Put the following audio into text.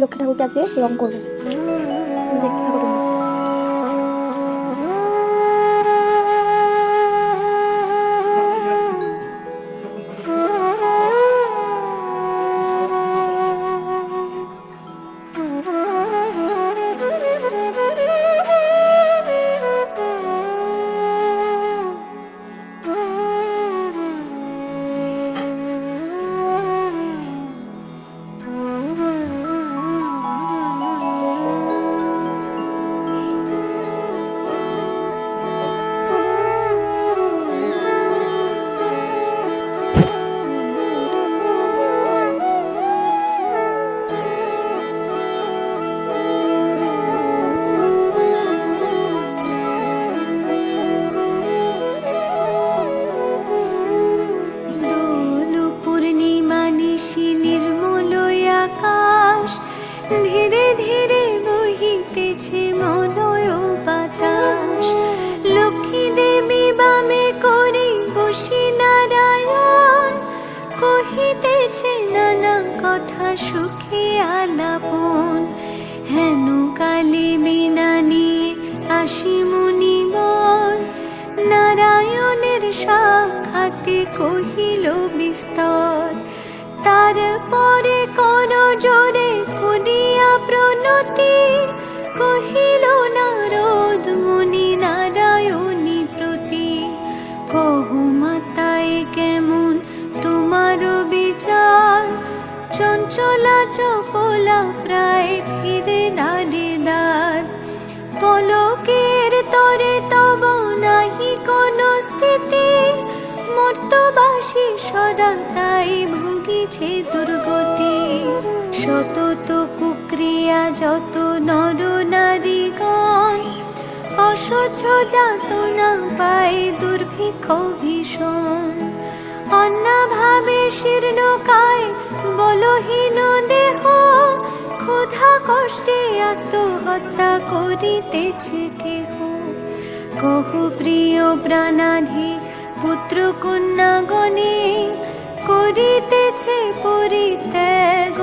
লক্ষ্মী ঠাকুরকে আজকে রং করবো, দেখতে থাকো তোমরা। ধীরে ধীরে বহিতেছে মলয় বাতাস, লক্ষ্মী দেবী বামে করি বসি নারায়ণ, কহিতেছে নানা কথা সুখে আলাপন। হেন কালে বিনা নিয়ে আসি মুনিবর, নারায়ণের সাক্ষাতে কহিল বিস্তর। তারপরে কর জোরে করিয়া প্রণতি, কহিল নারদ মুনি নারায়ণী প্রতি। কহ মাতায় কেমন তোমার বিচার, চঞ্চলা চপলা প্রায় ফিরে দাঁড়ে দ্বার। পলকের তরে তব নাহি কোন স্থিতি, মর্তবাসী সদা তাই ভুগিছে দুর্গতি। সতত কুক্রিয়া যত নর নারীগণ, অসহ্য যাতনা পায় দুর্ভিক্ষ ভীষণ। অন্নাভাবে শীর্ণকায় বলহীন দেহ, ক্ষুধা কষ্টে আত্মহত্যা করিতেছে কেহ। কহু প্রিয় প্রাণাধি পুত্র কন্যাগণে, করিতেছে পরিত্যাগ